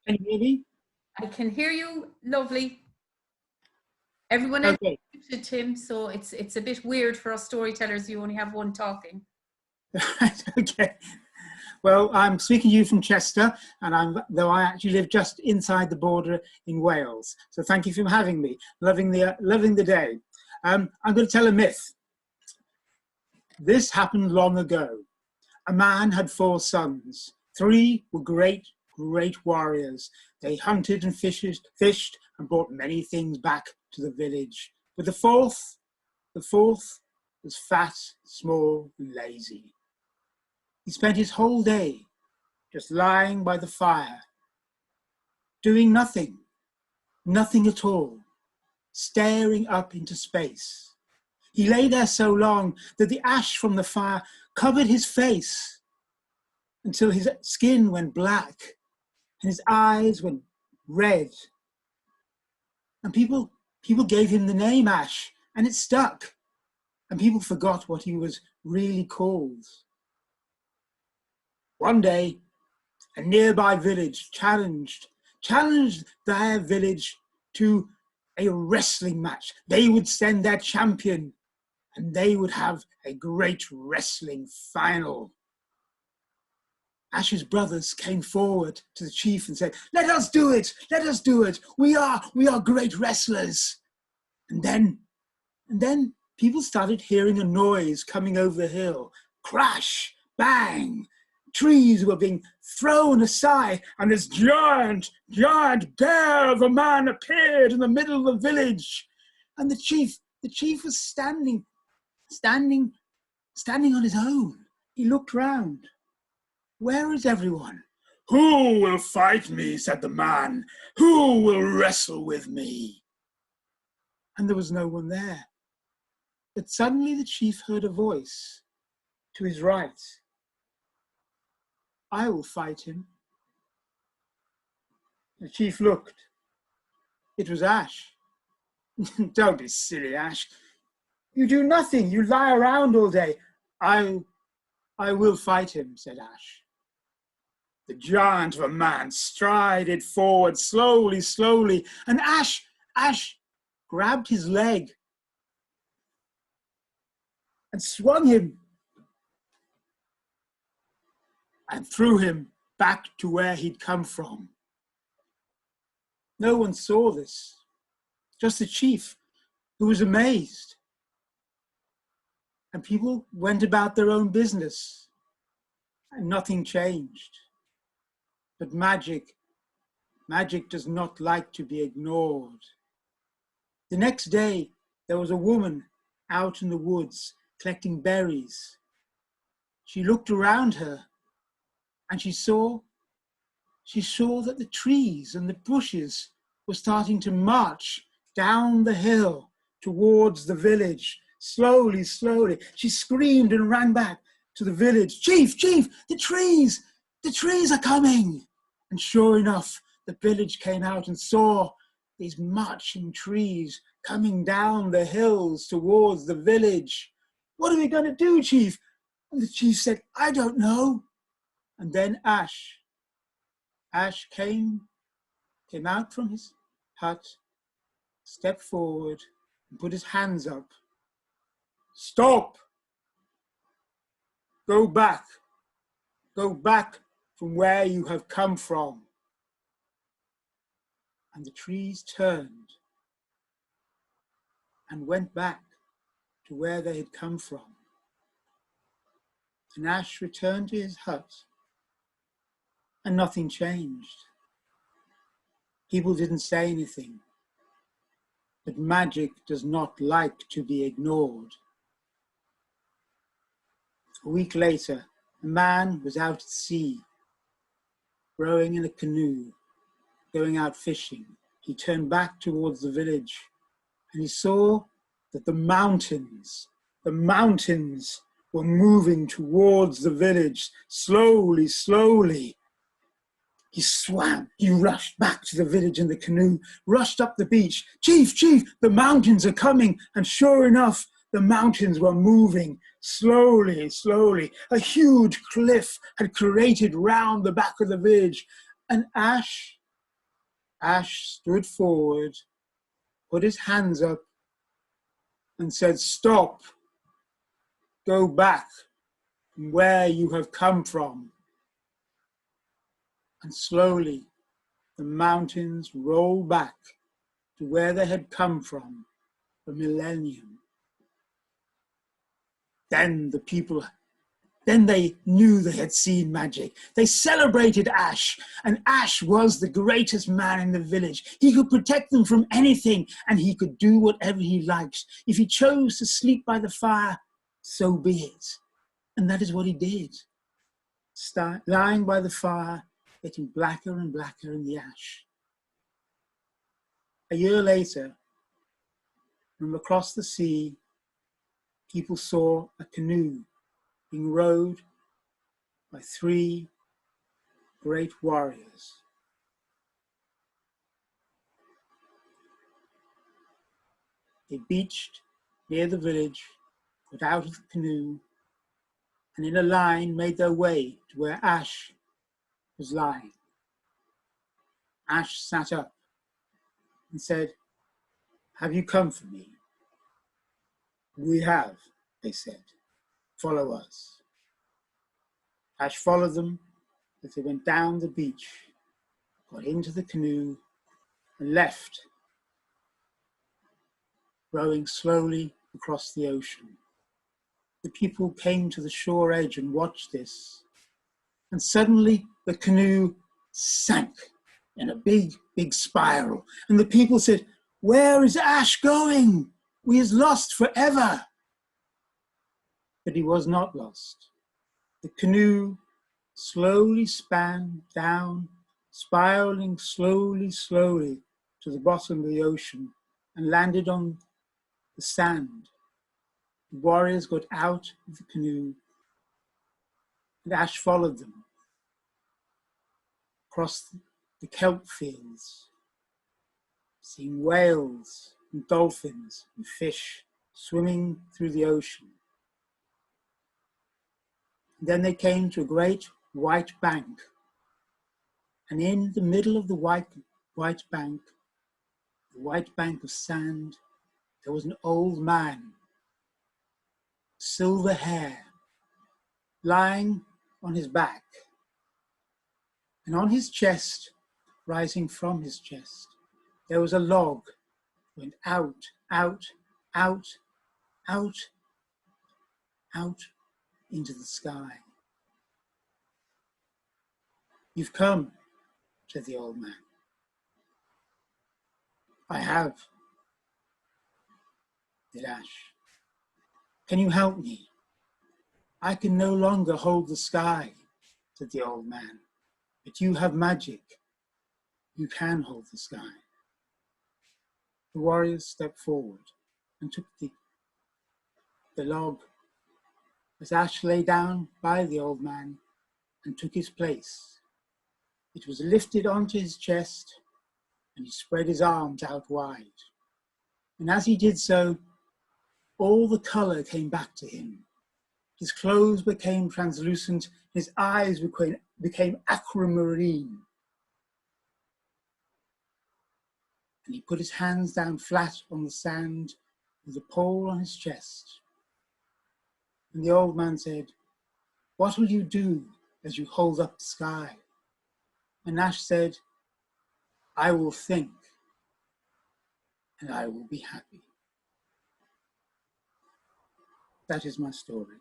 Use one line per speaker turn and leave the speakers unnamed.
Can you hear me?
I can hear you. Lovely. Everyone else
Okay.
is muted, Tim, so it's a bit weird for us storytellers. You only have one talking.
Okay. Well, I'm speaking to you from Chester, and though I actually live just inside the border in Wales. So thank you for having me. Loving the day. I'm going to tell a myth. This happened long ago. A man had 4 sons. 3 were great warriors. They hunted and fished and brought many things back to the village. But the fourth was fat, small, and lazy. He spent his whole day just lying by the fire, doing nothing at all, staring up into space. He lay there so long that the ash from the fire covered his face until his skin went black and his eyes went red. And people gave him the name Ash, and it stuck. And people forgot what he was really called. One day, a nearby village challenged their village to a wrestling match. They would send their champion, and they would have a great wrestling final. Ash's brothers came forward to the chief and said, let us do it, we are great wrestlers. And then people started hearing a noise coming over the hill. Crash, bang, trees were being thrown aside, and this giant bear of a man appeared in the middle of the village. And the chief was standing on his own. He looked round. Where is everyone? Who will fight me, said the man. Who will wrestle with me? And there was no one there. But suddenly the chief heard a voice to his right. I will fight him. The chief looked. It was Ash. Don't be silly, Ash. You do nothing. You lie around all day. I will fight him, said Ash. The giant of a man strided forward slowly, and Ash grabbed his leg and swung him and threw him back to where he'd come from. No one saw this, just the chief, who was amazed. And people went about their own business, and nothing changed. But magic does not like to be ignored. The next day, there was a woman out in the woods collecting berries. She looked around her and she saw that the trees and the bushes were starting to march down the hill towards the village. Slowly. She screamed and ran back to the village. Chief, the trees are coming. And sure enough, the village came out and saw these marching trees coming down the hills towards the village. What are we going to do, Chief? And the chief said, I don't know. And then Ash came out from his hut, stepped forward and put his hands up. Stop! Go back from where you have come from. And the trees turned and went back to where they had come from. And Ash returned to his hut, and nothing changed. People didn't say anything, but magic does not like to be ignored. A week later, a man was out at sea, rowing in a canoe, going out fishing. He turned back towards the village, and he saw that the mountains were moving towards the village, slowly. He swam, he rushed back to the village in the canoe, rushed up the beach. Chief, the mountains are coming. And sure enough, the mountains were moving slowly. A huge cliff had created round the back of the village. And Ash Ash stood forward, put his hands up, and said, "Stop! Go back from where you have come from." And slowly the mountains rolled back to where they had come from for millennium. Then they knew they had seen magic. They celebrated Ash, and Ash was the greatest man in the village. He could protect them from anything, and he could do whatever he liked. If he chose to sleep by the fire, so be it. And that is what he did. Lying by the fire, getting blacker and blacker in the ash. A year later, from across the sea, people saw a canoe being rowed by 3 great warriors. They beached near the village, got out of the canoe, and in a line made their way to where Ash was lying. Ash sat up and said, "Have you come for me?" "We have," they said. "Follow us." Ash followed them as they went down the beach, got into the canoe, and left, rowing slowly across the ocean. The people came to the shore edge and watched this, and suddenly the canoe sank in a big, big spiral. And the people said, "Where is Ash going? We is lost forever." But he was not lost. The canoe slowly span down, spiraling slowly, slowly to the bottom of the ocean, and landed on the sand. The warriors got out of the canoe, and Ash followed them across the kelp fields, seeing whales and dolphins and fish swimming through the ocean. And then they came to a great white bank, and in the middle of the white bank, the white bank of sand, there was an old man, silver hair, lying on his back, and on his chest, rising from his chest, there was a log, went out, out, out, out, out into the sky. "You've come," said the old man. "I have," said Ash. "Can you help me?" "I can no longer hold the sky," said the old man. "But you have magic. You can hold the sky." The warriors stepped forward and took the log as Ash lay down by the old man and took his place. It was lifted onto his chest, and he spread his arms out wide. And as he did so, all the color came back to him. His clothes became translucent, his eyes became aquamarine. And he put his hands down flat on the sand with a pole on his chest. And the old man said, "What will you do as you hold up the sky?" And Ash said, "I will think, and I will be happy." That is my story.